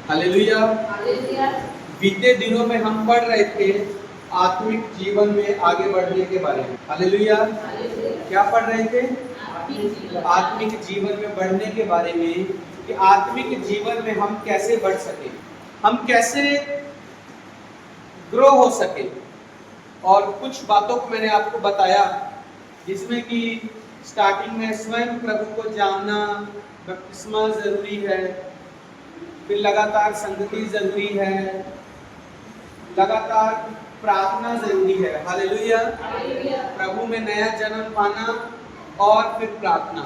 Hallelujah. बीते दिनों में हम पढ़ रहे थे आत्मिक जीवन में आगे बढ़ने के बारे में। हालेलुया। क्या पढ़ रहे थे? आत्मिक जीवन में बढ़ने के बारे में, कि आत्मिक जीवन में हम कैसे बढ़ सके, हम कैसे ग्रो हो सके। और कुछ बातों को मैंने आपको बताया, जिसमें कि स्टार्टिंग में स्वयं प्रभु को जानना, बपतिस्मा जरूरी है, फिर लगातार संगति जरूरी है, लगातार प्रार्थना जरूरी है। हालेलुया। प्रभु में नया जन्म पाना और फिर प्रार्थना।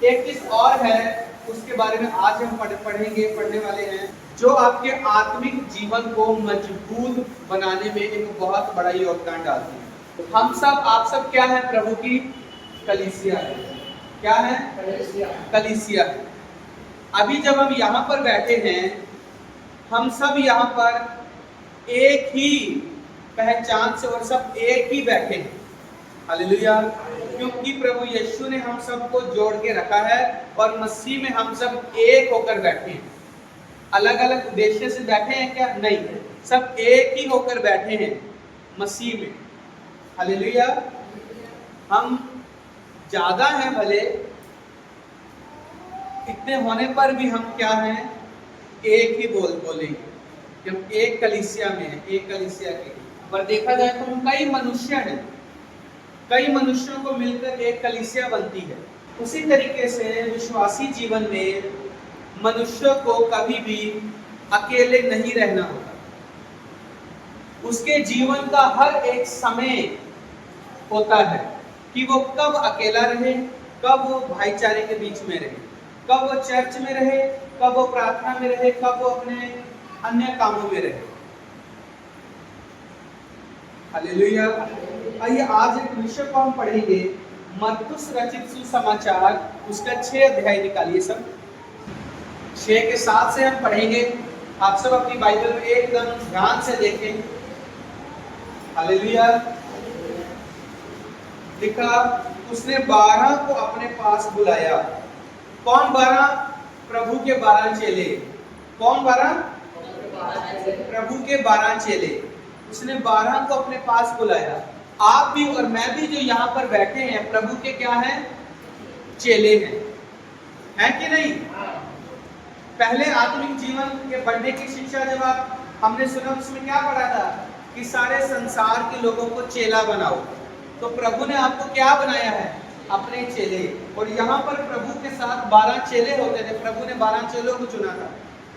एक चीज और है, उसके बारे में आज हम पढ़ने वाले हैं, जो आपके आत्मिक जीवन को मजबूत बनाने में एक बहुत बड़ा योगदान डालती है। हम सब, आप सब क्या है? प्रभु की कलीसिया है। क्या है? कलीसिया है। अभी जब हम यहाँ पर बैठे हैं, हम सब यहाँ पर एक ही पहचान से और सब एक ही बैठे हैं। हालेलुया। क्योंकि प्रभु यीशु ने हम सबको जोड़ के रखा है और मसीह में हम सब एक होकर बैठे हैं। अलग अलग उद्देश्य से बैठे हैं क्या? नहीं, सब एक ही होकर बैठे हैं मसीह में। हालेलुया। हम ज्यादा हैं भले, इतने होने पर भी हम क्या हैं? एक ही बोलेंगे कि हम एक कलीसिया में हैं, एक कलीसिया के। पर देखा जाए तो हम कई मनुष्य हैं, कई मनुष्यों को मिलकर एक कलीसिया बनती है। उसी तरीके से विश्वासी जीवन में मनुष्य को कभी भी अकेले नहीं रहना होता। उसके जीवन का हर एक समय होता है कि वो कब अकेला रहे, कब वो भाईचारे के बीच में रहे, कब वो चर्च में रहे, कब वो प्रार्थना में रहे, कब वो अपने अन्य कामों में रहे। हालेलुया। आइए आज एक विषय को हम पढ़ेंगे, मरकुस रचित सुसमाचार, उसका 6 अध्याय निकालिए सब। 6 के 7 से हम पढ़ेंगे। आप सब अपनी बाइबल में एकदम ध्यान से देखें। हालेलुया। लिखा, उसने 12 को अपने पास बुलाया। कौन 12? प्रभु के 12 चेले। कौन 12? प्रभु के 12 चेले। उसने 12 को अपने पास बुलाया। आप भी और मैं भी जो यहाँ पर बैठे हैं, प्रभु के क्या हैं? चेले हैं कि नहीं? पहले आत्मिक जीवन के बढ़ने की शिक्षा जब हमने सुना, उसमें क्या पढ़ा था कि सारे संसार के लोगों को चेला बनाओ। तो प्रभु ने आपको क्या बनाया है? अपने चेले। और यहाँ पर प्रभु के साथ 12 चेले होते थे। प्रभु ने 12 चेलों को चुना था।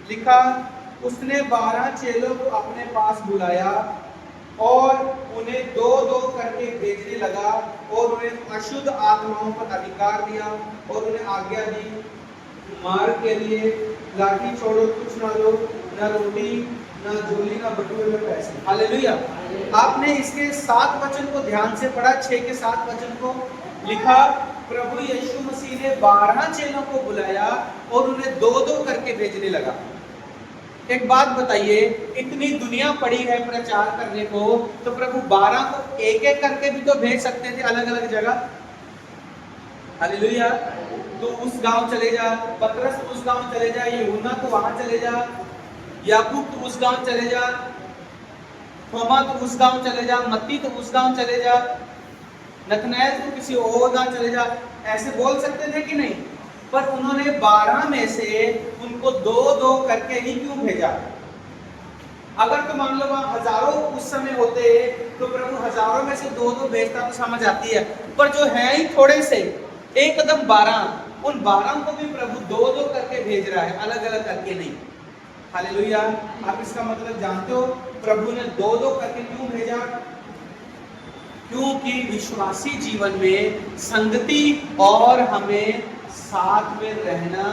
लिखा, उसने 12 चेलों को अपने पास बुलाया और उन्हें 2-2 करके भेजने लगा और उन्हें अशुद्ध आत्माओं पर अधिकार दिया और उन्हें आज्ञा दी, मार्ग के लिए लाठी छोड़ो, कुछ ना लो, न रोटी, न झोली, न बटुए में पैसे। हालेलुया। आपने इसके 7 वचन को ध्यान से पढ़ा, 6 के 7 वचन को। लिखा, प्रभु यीशु मसीह ने 12 चेलों को बुलाया और उन्हें 2-2 करके भेजने लगा। एक बात बताइए, इतनी दुनिया पड़ी है प्रचार करने को, तो प्रभु 12 को एक-एक करके भी तो भेज सकते थे अलग अलग जगह। हालेलुया। तो उस गांव चले जा, पतरस तो उस गांव चले जा, यूहन्ना तो वहां चले जा, याकूब तो उस गांव चले जा, थोमा तो उस गांव चले जा, मत्ती तो उस गांव चले जा, नतनएल तो किसी और गांव चले जा। ऐसे बोल सकते थे कि नहीं? पर उन्होंने 12 में से उनको 2-2 करके ही क्यों भेजा? अगर तो मान लो वहां हजारों उस समय होते तो प्रभु हजारों में से 2-2 भेजता तो समझ आती है। पर जो है ही थोड़े से, एकदम 12, उन 12 को भी प्रभु 2-2 करके भेज रहा है, अलग अलग करके नहीं। हालेलुया। आप इसका मतलब जानते हो, प्रभु ने 2-2 करके क्यों भेजा? क्योंकि विश्वासी जीवन में संगति और हमें साथ में रहना,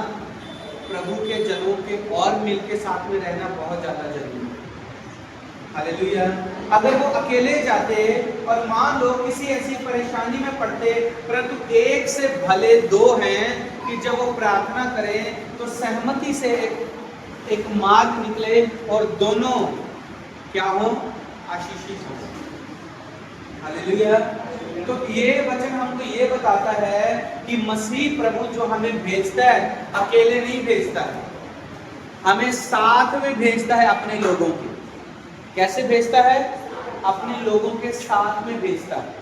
प्रभु के जनों के और मिलके साथ में रहना बहुत ज्यादा जरूरी है। हालेलुया। अगर वो अकेले जाते और मान लो किसी ऐसी परेशानी में पड़ते, परंतु एक से भले 2 हैं कि जब वो प्रार्थना करें तो सहमति से एक मार्ग निकले और दोनों क्या हो? आशीषित हो। हालेलुया। तो ये वचन हमको ये बताता है कि मसीह प्रभु जो हमें भेजता है, अकेले नहीं भेजता है। हमें साथ में भेजता है अपने लोगों के। कैसे भेजता है? अपने लोगों के साथ में भेजता है।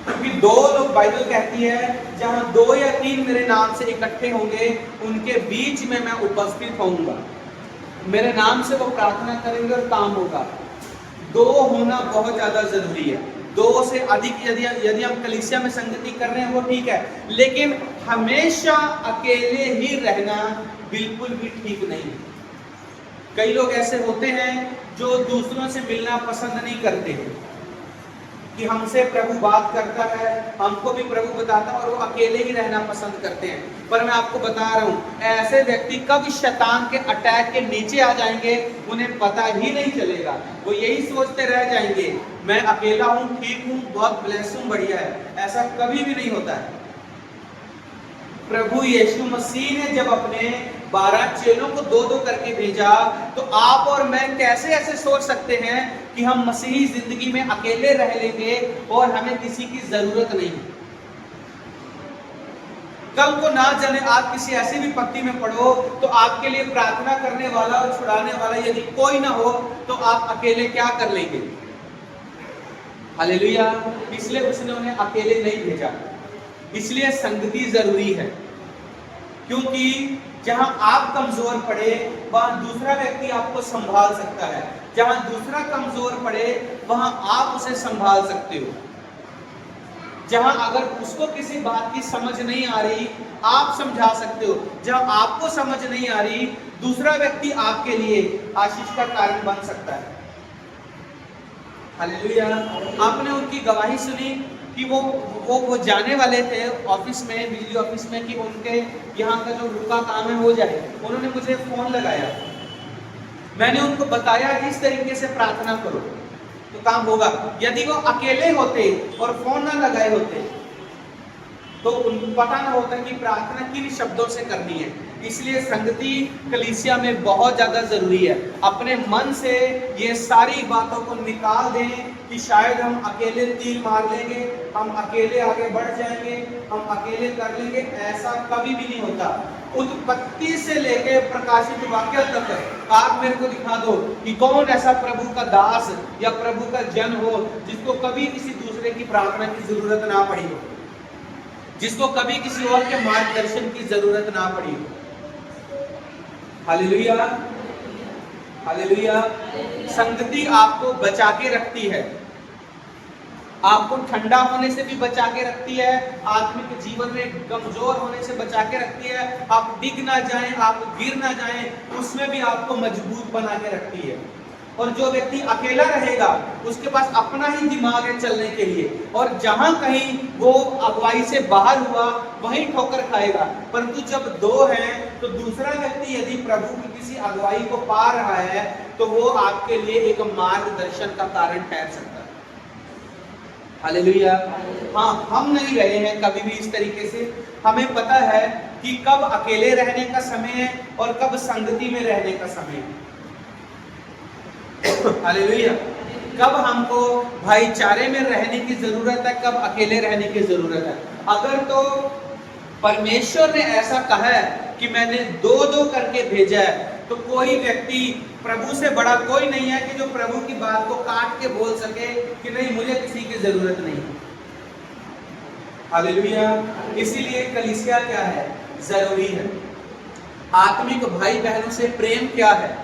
क्योंकि दो लोग, बाइबल कहती है, जहां 2 या 3 मेरे नाम से इकट्ठे होंगे उनके बीच में मैं उपस्थित होऊंगा। मेरे नाम से वो प्रार्थना करेंगे और काम होगा। 2 होना बहुत ज्यादा जरूरी है। 2 से अधिक यदि हम कलीसिया में संगति कर रहे हैं वो ठीक है, लेकिन हमेशा अकेले ही रहना बिल्कुल भी ठीक नहीं है। कई लोग ऐसे होते हैं जो दूसरों से मिलना पसंद नहीं करते कि हमसे प्रभु बात करता है, हमको भी प्रभु बताता है, और वो अकेले ही रहना पसंद करते हैं। पर मैं आपको बता रहा हूं, ऐसे व्यक्ति कब शैतान के अटैक के नीचे आ जाएंगे उन्हें पता ही नहीं चलेगा। वो यही सोचते रह जाएंगे, मैं अकेला हूं, ठीक हूं, बहुत ब्लेस हूं, बढ़िया है। ऐसा कभी भी नहीं होता है। प्रभु यीशु मसीह ने जब अपने 12 चेलों को 2-2 करके भेजा, तो आप और मैं कैसे ऐसे सोच सकते हैं कि हम मसीही जिंदगी में अकेले रह लेंगे और हमें किसी की जरूरत नहीं। कल को ना जाने आप किसी ऐसी विपत्ति में पड़ो तो आपके लिए प्रार्थना करने वाला और छुड़ाने वाला यदि कोई ना हो तो आप अकेले क्या कर लेंगे? हालेलुया। इसलिए उसने उन्हें अकेले नहीं भेजा। इसलिए संगति जरूरी है, क्योंकि जहां आप कमजोर पड़े वहां दूसरा व्यक्ति आपको संभाल सकता है। जहां दूसरा कमजोर पड़े वहां आप उसे संभाल सकते हो। जहां अगर उसको किसी बात की समझ नहीं आ रही आप समझा सकते हो। जहां आपको समझ नहीं आ रही दूसरा व्यक्ति आपके लिए आशीष का कारण बन सकता है। हालेलुया। आपने उनकी गवाही सुनी कि वो जाने वाले थे ऑफिस में, बिजली ऑफिस में, कि उनके यहाँ का जो रुका काम है हो जाए। उन्होंने मुझे फोन लगाया, मैंने उनको बताया इस तरीके से प्रार्थना करो तो काम होगा। यदि वो अकेले होते और फोन ना लगाए होते तो उनको पता ना होता कि प्रार्थना किन शब्दों से करनी है। इसलिए संगति कलीसिया में बहुत ज्यादा जरूरी है। अपने मन से ये सारी बातों को निकाल दें कि शायद हम अकेले तीर मार लेंगे, हम अकेले आगे बढ़ जाएंगे, हम अकेले कर लेंगे। ऐसा कभी भी नहीं होता। उत्पत्ति से लेके प्रकाशित वाक्य तक आप मेरे को दिखा दो कि कौन ऐसा प्रभु का दास या प्रभु का जन हो जिसको कभी किसी दूसरे की प्रार्थना की जरूरत ना पड़ी हो, जिसको कभी किसी और के मार्गदर्शन की जरूरत ना पड़ी हो। Hallelujah, hallelujah. संगति आपको बचा के रखती है, आपको ठंडा होने से भी बचा के रखती है, आत्मिक जीवन में कमजोर होने से बचा के रखती है। आप डिग ना जाएं, आप गिर ना जाएं, उसमें भी आपको मजबूत बना के रखती है। और जो व्यक्ति अकेला रहेगा उसके पास अपना ही दिमाग है चलने के लिए, और जहां कहीं वो अगुवाई से बाहर हुआ वहीं ठोकर खाएगा। परंतु जब 2 हैं तो दूसरा व्यक्ति यदि प्रभु की किसी अगुवाई को पा रहा है तो वो आपके लिए एक मार्गदर्शन का कारण ठहर सकता है। हालेलुया। हाँ, हम नहीं रहे हैं कभी भी इस तरीके से। हमें पता है कि कब अकेले रहने का समय है और कब संगति में रहने का समय है। हालेलुया। कब हमको भाईचारे में रहने की जरूरत है, कब अकेले रहने की जरूरत है। अगर तो परमेश्वर ने ऐसा कहा है कि मैंने 2-2 करके भेजा है, तो कोई व्यक्ति, प्रभु से बड़ा कोई नहीं है कि जो प्रभु की बात को काट के बोल सके कि नहीं, मुझे किसी की जरूरत नहीं। हालेलुया। इसीलिए कलीसिया क्या है? जरूरी है। आत्मिक भाई बहनों से प्रेम क्या है?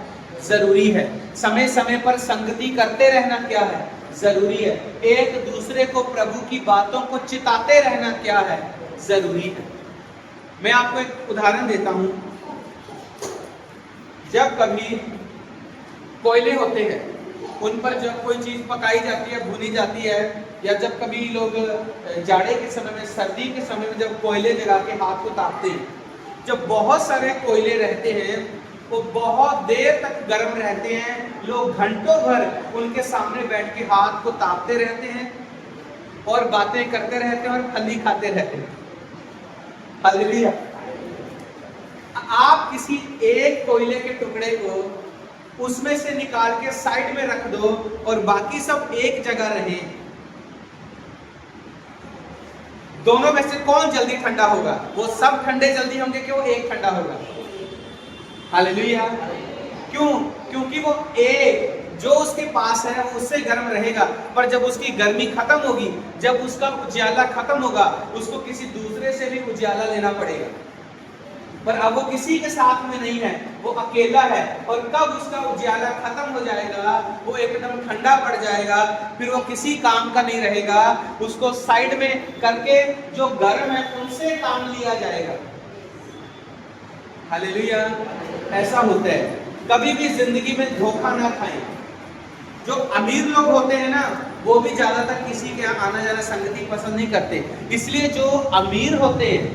जरूरी है। समय समय पर संगति करते रहना क्या है? जरूरी है। एक दूसरे को प्रभु की बातों को चिताते रहना क्या है? जरूरी है। मैं आपको एक उदाहरण देता हूं। जब कभी कोयले होते हैं, उन पर जब कोई चीज पकाई जाती है, भुनी जाती है, या जब कभी लोग जाड़े के समय में, सर्दी के समय में जब कोयले जला के हाथ को तापते हैं, जब बहुत सारे कोयले रहते हैं वो बहुत देर तक गर्म रहते हैं। लोग घंटों भर उनके सामने बैठ के हाथ को तापते रहते हैं और बातें करते रहते हैं और फली खाते रहते हैं। हालेलुया। आप किसी एक कोयले के टुकड़े को उसमें से निकाल के साइड में रख दो और बाकी सब एक जगह रहे, दोनों में से कौन जल्दी ठंडा होगा? वो सब ठंडे जल्दी होंगे कि वो एक ठंडा होगा? हालेलुया। क्यों? क्योंकि वो एक जो उसके पास है वो उससे गर्म रहेगा, पर जब उसकी गर्मी खत्म होगी, जब उसका उजाला खत्म होगा, उसको किसी दूसरे से भी उजाला लेना पड़ेगा। पर अब वो किसी के साथ में नहीं है, वो अकेला है, और कब उसका उजाला खत्म हो जाएगा, वो एकदम ठंडा पड़ जाएगा, फिर वो किसी काम का नहीं रहेगा, उसको साइड में करके जो गर्म है उनसे काम लिया जाएगा। हालेलुया। ऐसा होता है। कभी भी जिंदगी में धोखा ना खाएं। जो अमीर लोग होते हैं ना, वो भी ज्यादातर किसी के यहाँ आना जाना संगति पसंद नहीं करते। इसलिए जो अमीर होते हैं,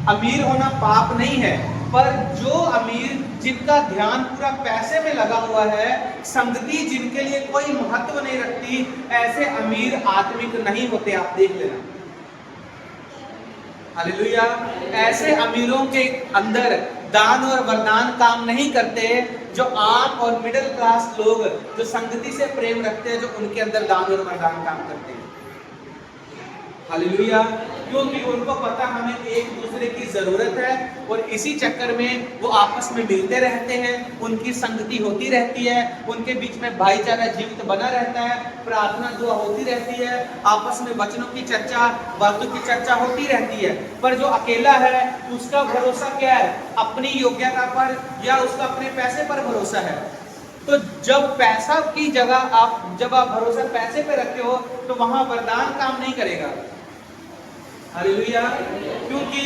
अमीर होना पाप नहीं है, पर जो अमीर जिनका ध्यान पूरा पैसे में लगा हुआ है, संगति जिनके लिए कोई महत्व नहीं रखती, ऐसे अमीर आत्मिक नहीं होते। आप देख लेना। हालेलुया। ऐसे अमीरों के अंदर दान और वरदान काम नहीं करते। जो आम और मिडिल क्लास लोग जो संगति से प्रेम रखते हैं, जो उनके अंदर दान और वरदान काम करते हैं। हालेलुया। क्योंकि उनको पता हमें एक दूसरे की जरूरत है, और इसी चक्कर में वो आपस में मिलते रहते हैं, उनकी संगति होती रहती है, उनके बीच में भाईचारा जीवित बना रहता है, प्रार्थना दुआ होती रहती है, आपस में वचनों की चर्चा, बातों की चर्चा होती रहती है। पर जो अकेला है उसका भरोसा क्या है? अपनी योग्यता पर या उसका अपने पैसे पर भरोसा है। तो जब पैसा की जगह जब आप भरोसा पैसे पे रखते हो, तो वहां वरदान काम नहीं करेगा। हालेलुया। क्योंकि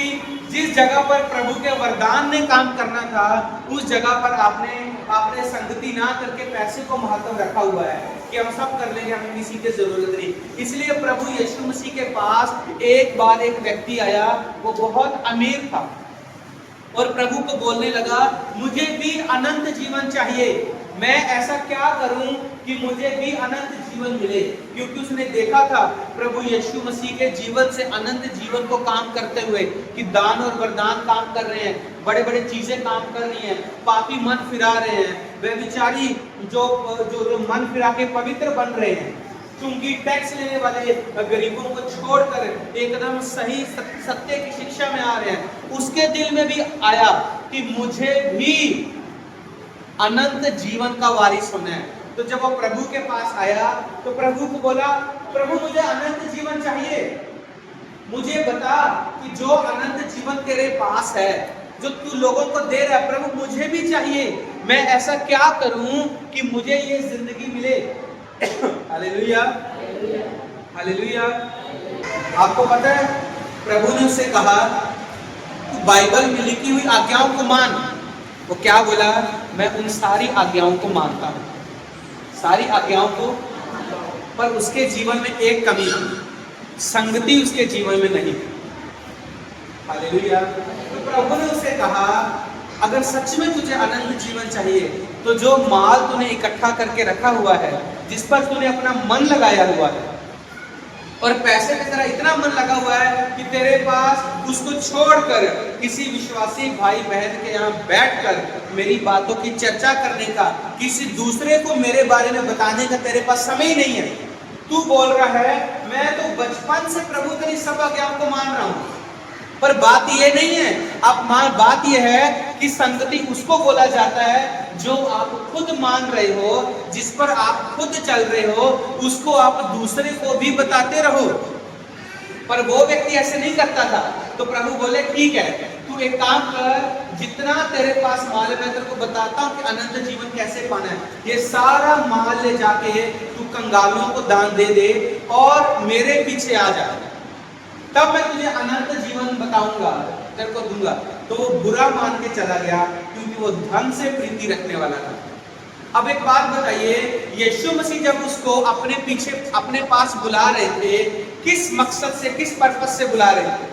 जिस जगह पर प्रभु के वरदान ने काम करना था, उस जगह पर आपने संगति ना करके पैसे को महत्व रखा हुआ है कि हम सब कर लेंगे, हमें किसी की जरूरत नहीं। इसलिए प्रभु यीशु मसीह के पास एक बार एक व्यक्ति आया, वो बहुत अमीर था, और प्रभु को बोलने लगा, मुझे भी अनंत जीवन चाहिए। मैं ऐसा क्या करूं कि मुझे भी अनंत जीवन मिले? क्योंकि उसने देखा था प्रभु यीशु मसीह के जीवन से अनंत जीवन को काम करते हुए, कि दान और वरदान काम कर रहे हैं, बड़े बड़े चीजें काम कर रही हैं, पापी मन फिरा रहे हैं, व्यभिचारी जो मन फिरा के पवित्र बन रहे हैं, चूंकि टैक्स लेने वाले गरीबों को छोड़कर एकदम सही सत्य की शिक्षा में आ रहे हैं। उसके दिल में भी आया कि मुझे भी अनंत जीवन का वारिस होना है। तो जब वो प्रभु के पास आया, तो प्रभु को बोला, प्रभु मुझे अनंत जीवन चाहिए, मुझे बता कि जो अनंत जीवन तेरे पास है, जो तू लोगों को दे रहा है, प्रभु मुझे भी चाहिए। मैं ऐसा क्या करूं कि मुझे ये जिंदगी मिले? Hallelujah, hallelujah. आपको पता है प्रभु ने उससे कहा, बाइबल में लिखी हुई आज्ञाओं को मान। वो क्या बोला? मैं उन सारी आज्ञाओं को मानता हूं, सारी आज्ञाओं को। पर उसके जीवन में एक कमी थी, संगति उसके जीवन में नहीं थी। हालेलुया। तो प्रभु ने उसे कहा, अगर सच में तुझे अनंत जीवन चाहिए, तो जो माल तूने इकट्ठा करके रखा हुआ है, जिस पर तूने अपना मन लगाया हुआ है, और पैसे पे तेरा इतना मन लगा हुआ है कि तेरे पास उसको छोड़कर किसी विश्वासी भाई बहन के यहाँ बैठकर मेरी बातों की चर्चा करने का, किसी दूसरे को मेरे बारे में बताने का तेरे पास समय ही नहीं है। तू बोल रहा है मैं तो बचपन से प्रभु तेरी सब आज्ञाओं को मान रहा हूं। पर बात ये नहीं है, बात ये है कि संगति उसको बोला जाता है जो आप खुद मान रहे हो, जिस पर आप खुद चल रहे हो, उसको आप दूसरे को भी बताते रहो। पर वो व्यक्ति ऐसे नहीं करता था। तो प्रभु बोले, ठीक है, तू एक काम कर, जितना तेरे पास माल है मैं तेरे को बताता हूँ कि अनंत जीवन कैसे पाना है। ये सारा माल ले जाके तू कंगालों को दान दे दे और मेरे पीछे आ जा, तब मैं तुझे अनंत जीवन बताऊंगा, तेरे को दूंगा। तो वो बुरा मान के चला गया, क्योंकि वो धन से प्रीति रखने वाला था। अब एक बात बताइए, यीशु मसीह जब उसको अपने पीछे अपने पास बुला रहे थे, किस मकसद से, किस पर्पस से बुला रहे थे?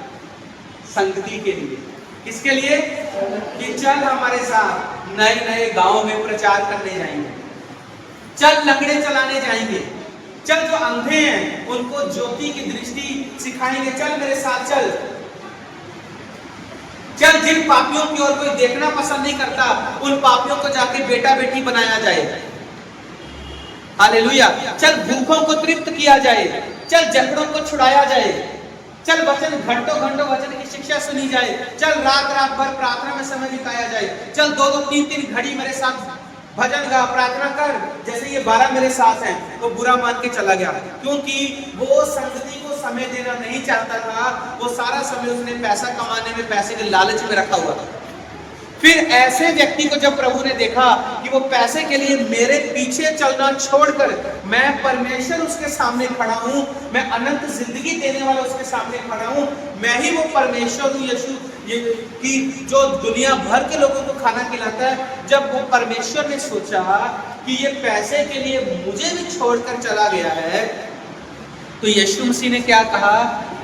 संगति के लिए। किसके लिए? कि चल हमारे साथ नए नए गांव में प्रचार करने जाएंगे, चल लंगड़े चलाने जाएंगे, चल जो अंधे हैं उनको ज्योति की दृष्टि सिखाएंगे, चल मेरे साथ चल। चल जिन पापियों की ओर कोई देखना पसंद नहीं करता, उन पापियों को जाके बेटा बेटी बनाया जाए। हालेलुया। चल भूखों को तृप्त किया जाए, चल जकड़ों को छुड़ाया जाए, चल वचन घंटों घंटों वचन की शिक्षा सुनी जाए, चल रात रात भर प्रार्थना में समय बिताया जाए, चल 2-2 3-3 घड़ी मेरे साथ भजन गा, प्रार्थना कर, जैसे ये 12 मेरे साथ हैं, तो बुरा मान के चला गया, क्योंकि वो संगति को समय देना नहीं चाहता था। वो सारा समय उसने पैसा कमाने में, पैसे के लालच में रखा हुआ था। फिर ऐसे व्यक्ति को जब प्रभु ने देखा कि वो पैसे के लिए मेरे पीछे चलना छोड़कर, मैं परमेश्वर उसके सामने खड़ा हूं, मैं अनंत जिंदगी देने वाला उसके सामने खड़ा हूं, मैं ही वो परमेश्वर हूं, यीशु कि जो दुनिया भर के लोगों को खाना खिलाता है। जब वो परमेश्वर ने सोचा कि ये पैसे के लिए मुझे भी छोड़कर चला गया है, तो यीशु मसीह ने क्या कहा,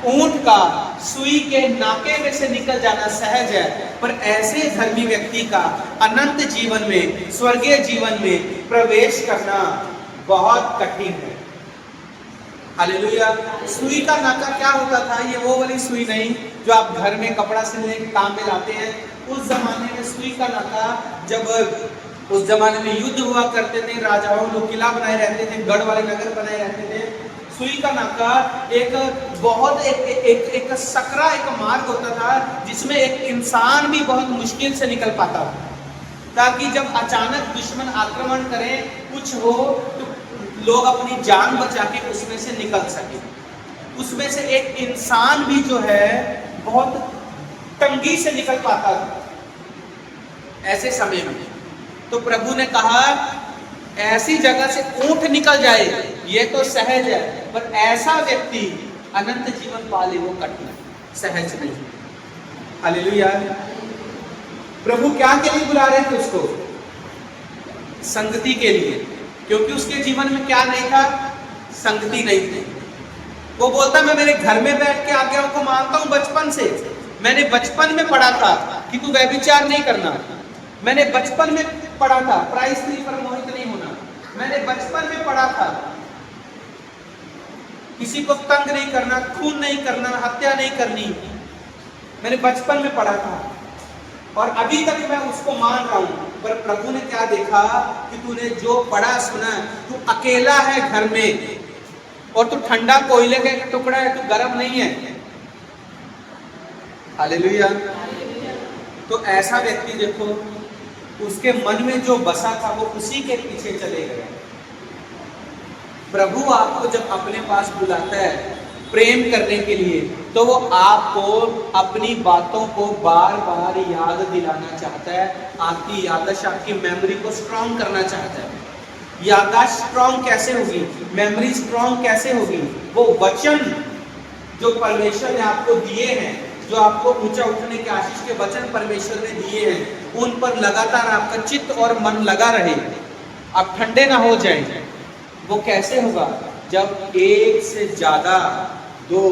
ऊंट का सुई के नाके में से निकल जाना सहज है, पर ऐसे धर्मी व्यक्ति का अनंत जीवन में, स्वर्गीय जीवन में प्रवेश करना बहुत कठिन है। हालेलुया। सुई का नाका क्या होता था? ये वो वाली सुई नहीं जो आप घर में कपड़ा सिलने के काम में लाते हैं। उस जमाने में सुई का नाका, जब उस जमाने में युद्ध हुआ करते थे, राजाओं लोग किला बनाए रहते थे, गढ़ वाले नगर बनाए रहते थे, सुई का नाका एक बहुत एक सकरा, एक मार्ग होता था जिसमें एक इंसान भी बहुत मुश्किल से निकल पाता था, ताकि जब अचानक दुश्मन आक्रमण करें, कुछ हो, तो लोग अपनी जान बचा के उसमें से निकल सके। उसमें से एक इंसान भी जो है बहुत तंगी से निकल पाता था ऐसे समय में। तो प्रभु ने कहा, ऐसी जगह से ऊंट निकल जाए ये तो सहज है, पर ऐसा व्यक्ति अनंत जीवन पाले वो कठिन, सहज नहीं। हालेलुया। प्रभु क्या के लिए बुला रहे थे उसको? संगति के लिए, क्योंकि उसके जीवन में क्या नहीं था? संगति नहीं थी। वो बोलता, मैं मेरे घर में बैठ के आज्ञाओं को मानता हूं बचपन से। मैंने बचपन में पढ़ा था कि तू व्यभिचार नहीं करना, मैंने बचपन में पढ़ा था पराई स्त्री पर मोहित नहीं होना, मैंने बचपन में पढ़ा था किसी को तंग नहीं करना, खून नहीं करना, हत्या नहीं करनी, मैंने बचपन में पढ़ा था और अभी तक मैं उसको मान रहा हूं। पर प्रभु ने क्या देखा कि तूने जो पढ़ा सुना, तू अकेला है घर में और तू ठंडा कोयले का एक टुकड़ा है, तू गर्म नहीं है। हालेलुया। तो ऐसा व्यक्ति देखो, उसके मन में जो बसा था वो उसी के पीछे चले गए। प्रभु आपको जब अपने पास बुलाता है प्रेम करने के लिए, तो वो आपको अपनी बातों को बार बार याद दिलाना चाहता है, आपकी याददाश्त, आपकी मेमोरी को स्ट्रॉन्ग करना चाहता है। याददाश्त स्ट्रॉन्ग कैसे होगी? मेमोरी स्ट्रॉन्ग कैसे होगी? वो वचन जो परमेश्वर ने आपको दिए हैं, जो आपको ऊंचा उठने के आशीष के वचन परमेश्वर ने दिए हैं, उन पर लगातार आपका चित्त और मन लगा रहे, आप ठंडे ना हो जाएं। वो कैसे होगा? जब एक से ज्यादा, दो,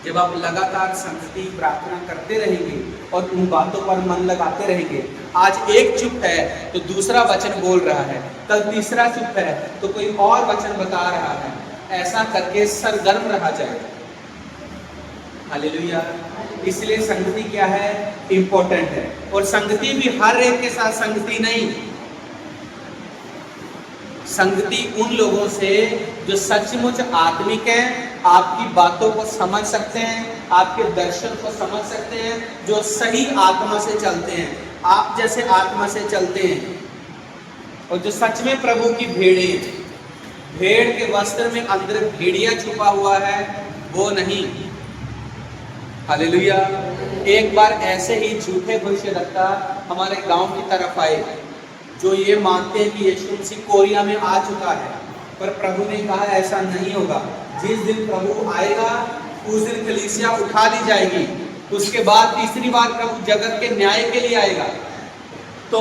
जब आप लगातार संगति प्रार्थना करते रहेंगे और उन बातों पर मन लगाते रहेंगे। आज एक चुप है तो दूसरा वचन बोल रहा है, कल तीसरा चुप है तो कोई और वचन बता रहा है, ऐसा करके सरगर्म रहा जाएगा। हालेलुया। इसलिए संगति क्या है? इंपॉर्टेंट है। और संगति भी हर एक के साथ संगति नहीं, संगति उन लोगों से जो सचमुच आत्मिक हैं, आपकी बातों को समझ सकते हैं, आपके दर्शन को समझ सकते हैं, जो सही आत्मा से चलते हैं, आप जैसे आत्मा से चलते हैं, और जो सच में प्रभु की भेड़ें हैं। भेड़ के वस्त्र में अंदर भेड़िया छुपा हुआ है, वो नहीं। हालेलुया। एक बार ऐसे ही झूठे भविष्यद्वक्ता हमारे गांव की तरफ आए, जो ये मानते हैं कि यीशु मसीह कोरिया में आ चुका है, पर प्रभु ने कहा ऐसा नहीं होगा। जिस दिन प्रभु आएगा उस दिन कलीसिया उठा ली जाएगी, उसके बाद तीसरी बार प्रभु जगत के न्याय के लिए आएगा। तो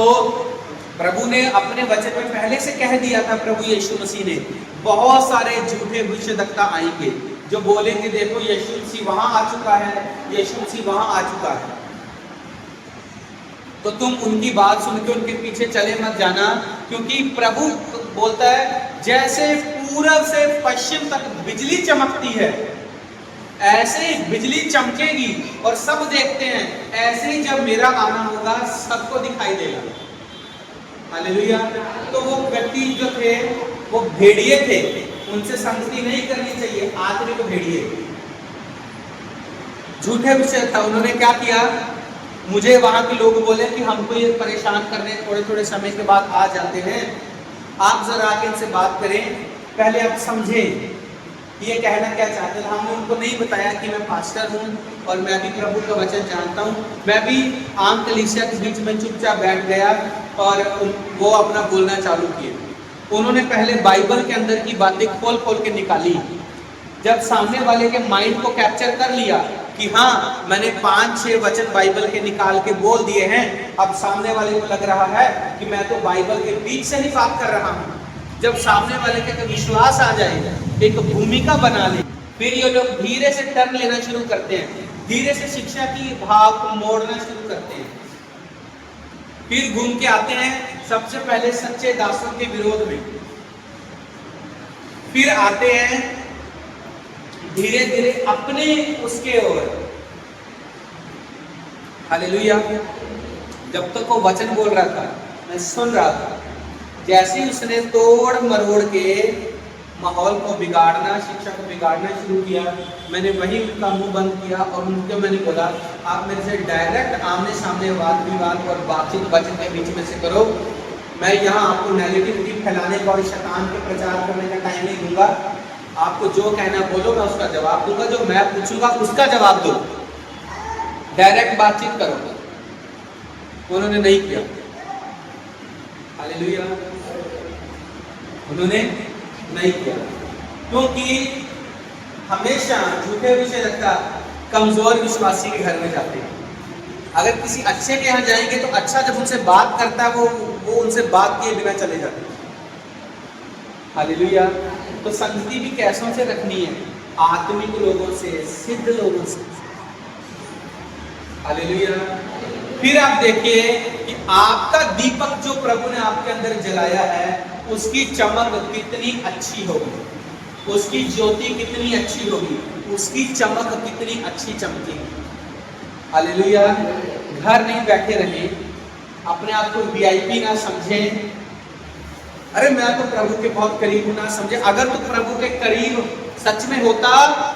प्रभु ने अपने वचन में पहले से कह दिया था, प्रभु यीशु मसीह ने, बहुत सारे झूठे भविष्यद्वक्ता आएंगे जो बोलेंगे देखो यीशु मसीह वहां आ चुका है, यीशु मसीह वहां आ चुका है। तो तुम उनकी बात सुन के उनके पीछे चले मत जाना, क्योंकि प्रभु बोलता है जैसे पूरब से पश्चिम तक बिजली चमकती है, ऐसे ही बिजली चमकेगी और सब देखते हैं, ऐसे ही जब मेरा आना होगा सबको दिखाई देगा। हालेलुया। तो वो व्यक्ति जो थे वो भेड़िए थे, उनसे संगति नहीं करनी चाहिए, आत्मिक भेड़िए। झूठे विषय था। उन्होंने क्या किया, मुझे वहां के लोग बोले कि हमको ये परेशान करने थोड़े थोड़े समय के बाद आ जाते हैं, आप जरा आके इनसे बात करें, पहले आप समझें ये कहना क्या चाहते थे। हमने उनको नहीं बताया कि मैं पास्टर हूँ और मैं भी प्रभु का वचन जानता हूँ। मैं भी आम कलीसिया के बीच में चुपचाप बैठ गया और वो अपना बोलना चालू किए। उन्होंने पहले बाइबल के अंदर की बातें खोल खोल के निकाली। जब सामने वाले के माइंड को कैप्चर कर लिया कि हाँ मैंने 5-6 वचन बाइबल के निकाल के बोल दिए हैं, अब सामने वाले को लग रहा है कि मैं तो बाइबल के बीच से ही बात कर रहा हूँ। जब सामने वाले के विश्वास आ जाए, एक भूमिका बना ले, फिर ये लोग धीरे से टर्न लेना शुरू करते हैं, धीरे से शिक्षा की भाव को मोड़ना शुरू करते हैं। फिर घूम के आते हैं सबसे पहले सच्चे दासों के विरोध में, फिर आते हैं धीरे धीरे अपने उसके ओर। हालेलुया। जब तक वो वचन बोल रहा था मैं सुन रहा था, जैसे ही उसने तोड़ मरोड़ के माहौल को बिगाड़ना, शिक्षा को बिगाड़ना शुरू किया, मैंने वही उनका मुंह बंद किया और उनको मैंने बोला आप मेरे से डायरेक्ट आमने सामने वाद विवाद और बातचीत वचन के बीच में से करो। मैं यहाँ आपको नेगेटिविटी फैलाने का और शैतान के प्रचार करने का टाइम नहीं दूंगा। आपको जो कहना बोलो, मैं उसका जवाब दूंगा, जो मैं पूछूंगा उसका जवाब दो, डायरेक्ट बातचीत करो। उन्होंने नहीं किया। हालेलुया। उन्होंने नहीं किया क्योंकि हमेशा झूठे विषय रखता कमजोर विश्वासी के घर में जाते हैं। अगर किसी अच्छे के यहाँ जाएंगे तो अच्छा जब उनसे बात करता है वो उनसे बात किए बिना चले जाते हैं। हालेलुया। तो संगति भी कैसों से रखनी है? आत्मिक लोगों से, सिद्ध लोगों से। हालेलुया। फिर आप देखिए कि आपका दीपक जो प्रभु ने आपके अंदर जलाया है उसकी चमक कितनी अच्छी होगी, उसकी ज्योति कितनी अच्छी होगी, उसकी चमक कितनी अच्छी चमकेगी। हालेलुया। घर नहीं बैठे रहे, अपने आप को वीआईपी ना समझें, अरे मैं तो प्रभु के बहुत करीब हूं ना समझे। अगर तू प्रभु के करीब सच में होता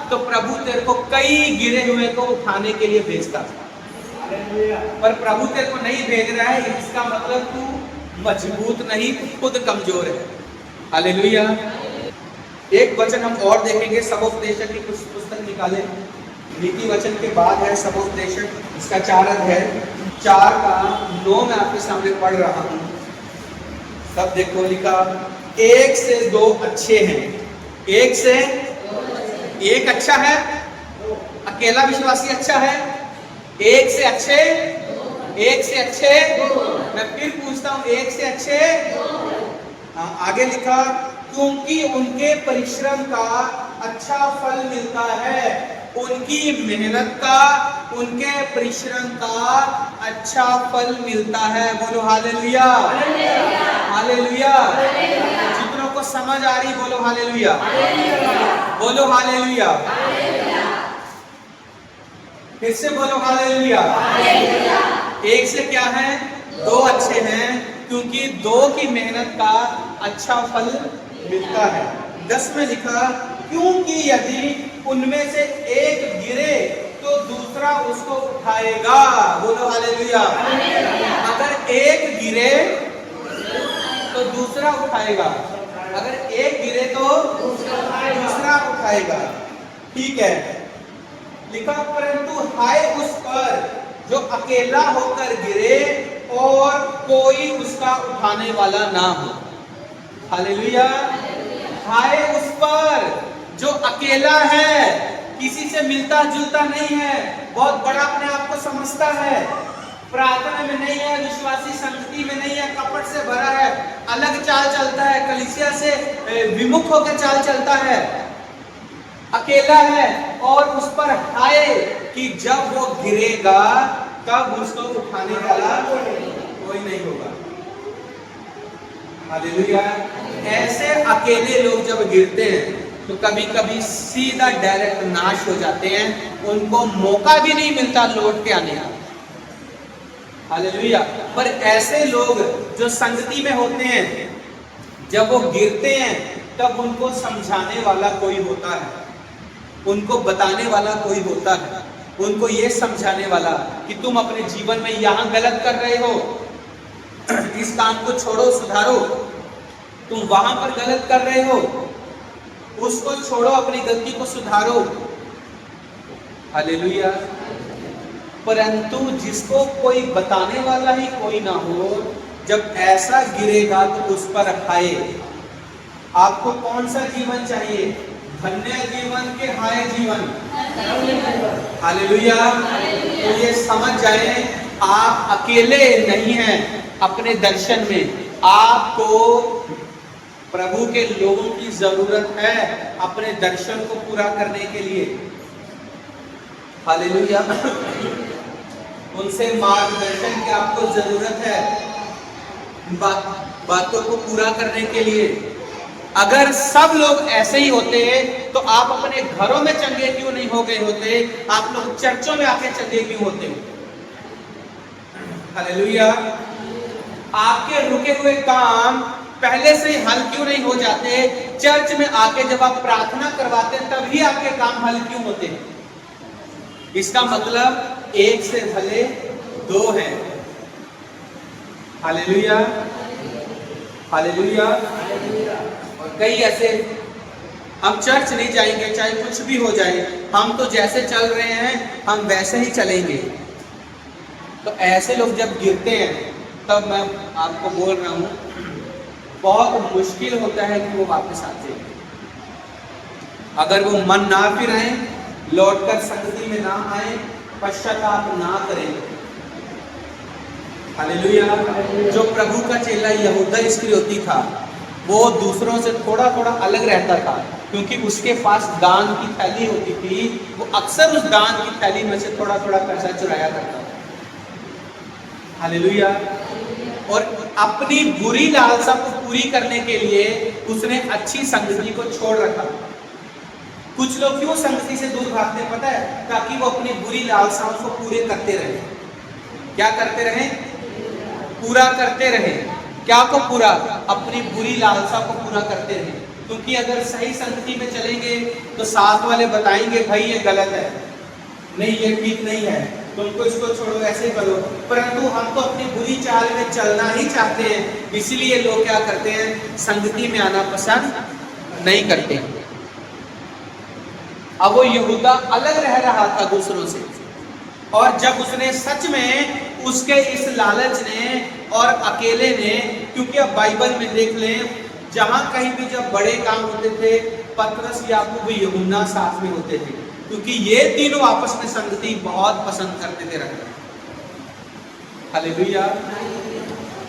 तो प्रभु तेरे को कई गिरे हुए को उठाने के लिए भेजता था, पर प्रभु तेरे को नहीं भेज रहा है, इसका मतलब तू मजबूत नहीं, खुद कमजोर है। हालेलुया। एक वचन हम और देखेंगे, सबोपदेशक की कुछ पुस्तक निकाले, नीति वचन के बाद है सबोपदेशक, इसका 4 अध्याय 4:9 मैं आपके सामने पढ़ रहा हूं। सब देखो, लिखा 1 से 2 अच्छे हैं, 1 से 1 अच्छा है, अकेला विश्वासी अच्छा है, 1 से अच्छे, 1 से अच्छे। मैं फिर पूछता हूं 1 से अच्छे। आगे लिखा क्योंकि उनके परिश्रम का अच्छा फल मिलता है, उनकी मेहनत का, उनके परिश्रम का अच्छा फल मिलता है। बोलो हालेलुया, हालेलुया। जितनों को समझ आ रही बोलो हालेलुया, बोलो हालेलुया, फिर से बोलो हालेलुया। 1 से क्या है? 2 अच्छे हैं क्योंकि 2 की मेहनत का अच्छा फल मिलता है। 10 में लिखा क्योंकि यदि उनमें से एक गिरे तो दूसरा उसको उठाएगा। बोलो हालेलुया। अगर एक गिरे तो दूसरा उठाएगा, अगर एक गिरे तो दूसरा उठाएगा। ठीक है। लिखा परंतु हाय उस पर जो अकेला होकर गिरे और कोई उसका उठाने वाला ना हो। हालेलुया। हाय उस पर जो अकेला है, किसी से मिलता जुलता नहीं है, बहुत बड़ा अपने आप को समझता है, प्रार्थना में नहीं है, विश्वासी संगति में नहीं है, कपट से भरा है, अलग चाल चलता है, कलीसिया से विमुख होकर चाल चलता है, अकेला है, और उस पर हाय कि जब वो गिरेगा तब उसको उठाने वाला कोई नहीं होगा। हालेलुया। ऐसे अकेले लोग जब गिरते हैं तो कभी कभी सीधा डायरेक्ट नाश हो जाते हैं, उनको मौका भी नहीं मिलता लौट के आने का। हालेलुया। पर ऐसे लोग जो संगति में होते हैं, जब वो गिरते हैं तब उनको समझाने वाला कोई होता है, उनको बताने वाला कोई होता है, उनको ये समझाने वाला कि तुम अपने जीवन में यहाँ गलत कर रहे हो, इस काम को छोड़ो, सुधारो। तुम वहां पर गलत कर रहे हो, उसको छोड़ो, अपनी गलती को सुधारो। हालेलुया। परंतु जिसको कोई बताने वाला ही कोई ना हो, जब ऐसा गिरेगा तो उस पर हाय। आपको कौन सा जीवन चाहिए? धन्य जीवन के हाय जीवन? हालेलुया। तो ये समझ जाए, आप अकेले नहीं हैं अपने दर्शन में। आपको प्रभु के लोगों की जरूरत है अपने दर्शन को पूरा करने के लिए। हालेलुया। उनसे मार्गदर्शन की आपको जरूरत है बातों को पूरा करने के लिए। अगर सब लोग ऐसे ही होते तो आप अपने घरों में चंगे क्यों नहीं हो गए होते? आप लोग चर्चों में आके चंगे क्यों होते? हालेलुया। आपके रुके हुए काम पहले से ही हल क्यों नहीं हो जाते? चर्च में आके जब आप प्रार्थना करवाते तभी आपके काम हल क्यों होते? इसका मतलब एक से भले दो हैं। Hallelujah, hallelujah. और कई ऐसे, हम चर्च नहीं जाएंगे चाहे कुछ भी हो जाए, हम तो जैसे चल रहे हैं हम वैसे ही चलेंगे। तो ऐसे लोग जब गिरते हैं तब मैं आपको बोल रहा हूं, बहुत मुश्किल होता है कि वो वापस आ जाए। अगर वो मन ना फिराएं, लौटकर संगति में ना आए, पश्चाताप ना करें। हालेलुया। जो प्रभु का चेला यहूदा इस्करियोती था, वो दूसरों से थोड़ा थोड़ा अलग रहता था, क्योंकि उसके पास दान की थैली होती थी। वो अक्सर उस दान की थैली में से थोड़ा थोड़ा पैसा चुराया करता था। हालेलुया। और अपनी बुरी लालसा को पूरी करने के लिए उसने अच्छी संगति को छोड़ रखा। कुछ लोग क्यों संगति से दूर भागते हैं पता है? ताकि वो अपनी बुरी लालसाओं को पूरे करते रहे। क्या करते रहे? पूरा करते रहे। क्या को पूरा? अपनी बुरी लालसा को पूरा करते रहे। क्योंकि अगर सही संगति में चलेंगे तो साथ वाले बताएंगे भाई ये गलत है, नहीं ये ठीक नहीं है, तुमको इसको छोड़ो, ऐसे करो। परंतु हम तो अपनी बुरी चाल में चलना ही चाहते हैं, इसलिए लोग क्या करते हैं? संगति में आना पसंद नहीं करते। अब वो यहूदा अलग रह रहा था दूसरों से, और जब उसने सच में उसके इस लालच ने और अकेले ने, क्योंकि अब बाइबल में देख लें, जहां कहीं भी जब बड़े काम होते थे, पतरस, याकूब, यूहन्ना साथ में होते थे, क्योंकि ये तीनों आपस में संगति बहुत पसंद करते थे रखना। हालेलुया।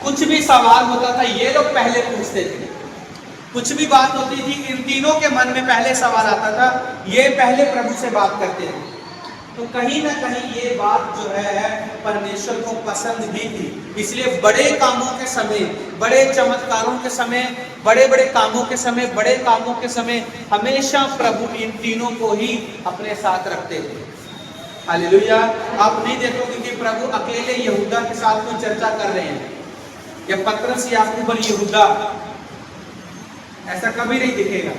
कुछ भी सवाल होता था ये लोग पहले पूछते थे। कुछ भी बात होती थी, इन तीनों के मन में पहले सवाल आता था, ये पहले प्रभु से बात करते थे। तो कहीं ना कहीं ये बात जो है परमेश्वर को पसंद भी थी। इसलिए बड़े कामों के समय, बड़े चमत्कारों के समय, बड़े बड़े कामों के समय, बड़े कामों के समय हमेशा प्रभु इन तीनों को ही अपने साथ रखते थे। हालेलुया। आप नहीं देखोगे कि प्रभु अकेले यहूदा के साथ कोई चर्चा कर रहे हैं, या पतरस, याकूब और यहूदा, ऐसा कभी नहीं दिखेगा।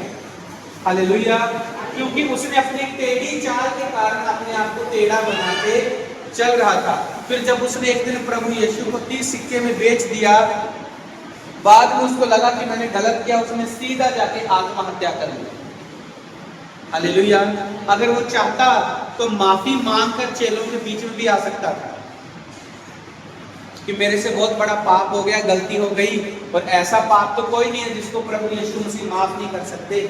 हालेलुया। क्योंकि उसने अपनी टेढ़ी चाल के कारण अपने आप को टेढ़ा बना के चल रहा था। फिर जब उसने एक दिन प्रभु यीशु को 30 सिक्के में बेच दिया, बाद में उसको लगा कि मैंने गलत किया, उसने सीधा जाके आत्महत्या कर ली। हालेलुया। अगर वो चाहता तो माफी मांगकर चेलों के बीच में भी आ सकता था कि मेरे से बहुत बड़ा पाप हो गया, गलती हो गई। और ऐसा पाप तो कोई नहीं है जिसको प्रभु यीशु मसीह माफ नहीं कर सकते।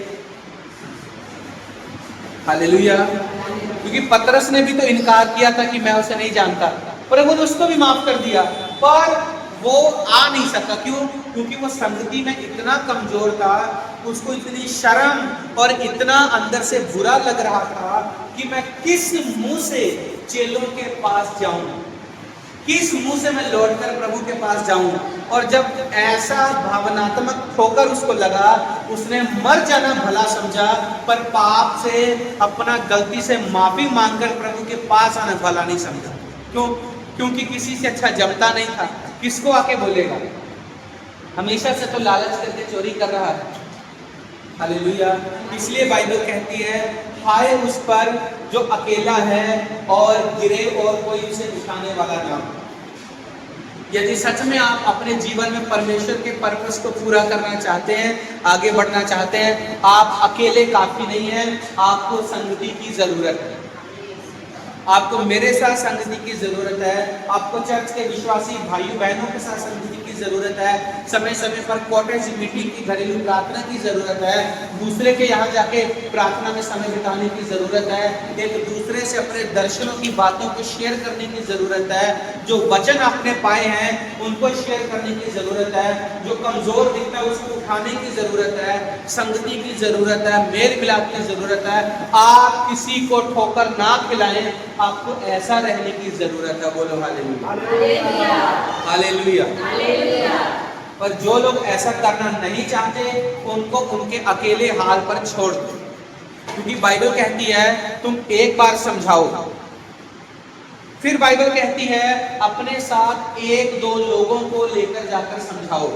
हालेलुया। क्योंकि पतरस ने भी तो इनकार किया था कि मैं उसे नहीं जानता, प्रभु ने उसको भी माफ कर दिया, पर वो आ नहीं सका। क्यों? क्योंकि वो संगति में इतना कमजोर था, उसको इतनी शर्म और इतना अंदर से बुरा लग रहा था कि मैं किस मुंह से चेलों के पास जाऊं, किस मुंह से मैं लौटकर प्रभु के पास जाऊं। और जब ऐसा भावनात्मक ठोकर उसको लगा, उसने मर जाना भला समझा, पर पाप से, अपना गलती से माफी मांगकर प्रभु के पास आना भला नहीं समझा। क्यों? क्योंकि किसी से अच्छा जमता नहीं था। किसको आके बोलेगा? हमेशा से तो लालच करके चोरी कर रहा है। हालेलुया। इसलिए बाइबल कहती है हाय उस पर जो अकेला है और गिरे और कोई उसे उठाने वाला ना हो। यदि सच में आप अपने जीवन में परमेश्वर के पर्पस को पूरा करना चाहते हैं, आगे बढ़ना चाहते हैं, आप अकेले काफी नहीं हैं, आपको संगति की जरूरत है। आपको मेरे साथ संगति की जरूरत है, आपको चर्च के विश्वासी भाइयों बहनों के साथ संगति की जरूरत है, समय समय पर कॉटेज मीटिंग की घरेलू प्रार्थना की जरूरत है, दूसरे के यहाँ जाके प्रार्थना में समय बिताने की जरूरत है, एक दूसरे से अपने दर्शनों की बातों को शेयर करने की जरूरत है, जो वचन आपने पाए हैं उनको शेयर करने की जरूरत है, जो कमजोर दिखता है उसको उठाने की जरूरत है, संगति की जरूरत है, मेल मिलाप की जरूरत है। आप किसी को ठोकर ना खिलाएं, आपको ऐसा रहने की जरूरत है। बोलो हालेलुया, हालेलुया, हालेलुया। पर जो लोग ऐसा करना नहीं चाहते उनको उनके अकेले हाल पर छोड़ दो, क्योंकि बाइबल कहती है तुम एक बार समझाओ, फिर बाइबल कहती है अपने साथ एक दो लोगों को लेकर जाकर समझाओ,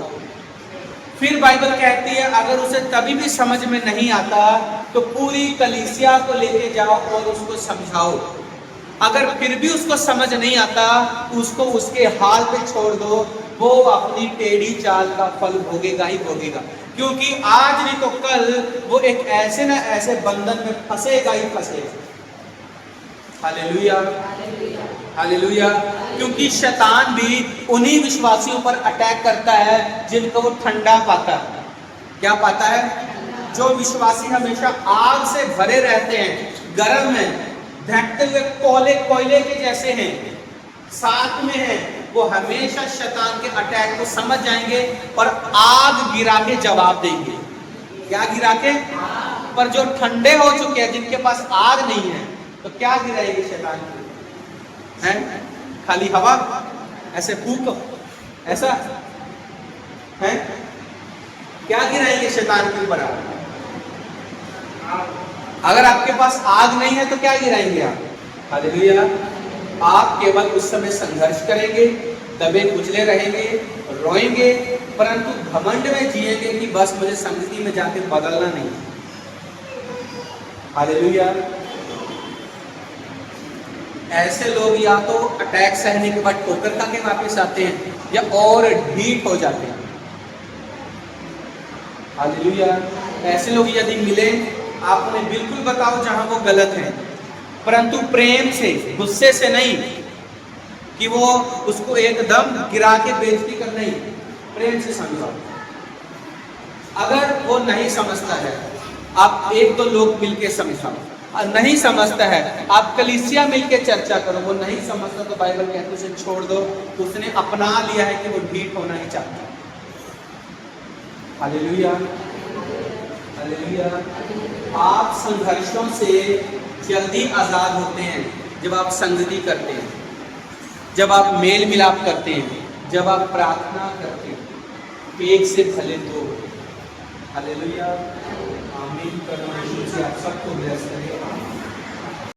फिर बाइबल कहती है अगर उसे तभी भी समझ में नहीं आता तो पूरी कलीसिया को लेके जाओ और उसको समझाओ। अगर फिर भी उसको समझ नहीं आता उसको उसके हाल पे छोड़ दो, वो अपनी टेढ़ी चाल का फल भोगेगा ही भोगेगा, क्योंकि आज नहीं तो कल वो एक ऐसे ना ऐसे बंधन में फंसेगा ही फंसेगा। Hallelujah, hallelujah. क्योंकि शैतान भी उन्हीं विश्वासियों पर अटैक करता है जिनको वो ठंडा पाता है। क्या पाता है? जो विश्वासी हमेशा आग से भरे रहते हैं, गर्म हैं, धकते हुए कोयले के जैसे हैं, साथ में हैं, वो हमेशा शैतान के अटैक को समझ जाएंगे और आग गिरा के जवाब देंगे। क्या गिरा के? पर जो ठंडे हो चुके हैं, जिनके पास आग नहीं है, तो क्या गिराएंगे शैतान को? हैं? खाली हवा, ऐसे फूक, ऐसा है? क्या गिराएंगे शैतान के ऊपर? अगर आपके पास आग नहीं है तो क्या गिराएंगे आप? हालेलुया। आप केवल उस समय संघर्ष करेंगे, दबे कुचले रहेंगे, रोएंगे, परंतु घमंड में जिएंगे कि बस मुझे संगति में जाके बदलना नहीं। हालेलुया। ऐसे लोग या तो अटैक सहने के बाद ठोकर खा के वापस आते हैं या और ढीठ हो जाते हैं। हालेलुया। ऐसे लोग यदि मिले, आप उन्हें बिल्कुल बताओ जहां वो गलत है, परंतु प्रेम से, गुस्से से नहीं कि वो उसको एकदम गिरा के बेइज्जती कर, नहीं, प्रेम से समझाओ। अगर वो नहीं समझता है, आप एक दो लोग मिलके समझाओ। नहीं समझता है, आप कलीसिया मिलके चर्चा करो। वो नहीं समझता तो बाइबल कहती है उसे छोड़ दो, उसने अपना लिया है कि वो ढीठ होना ही चाहता है। Hallelujah, hallelujah. आप संघर्षों से जल्दी आजाद होते हैं जब आप संगति करते हैं, जब आप मेल मिलाप करते हैं, जब आप प्रार्थना करते हैं। एक से भले दो। हालेलुया, आमीन। परमेश्वर से आप सबको ब्लेस करें।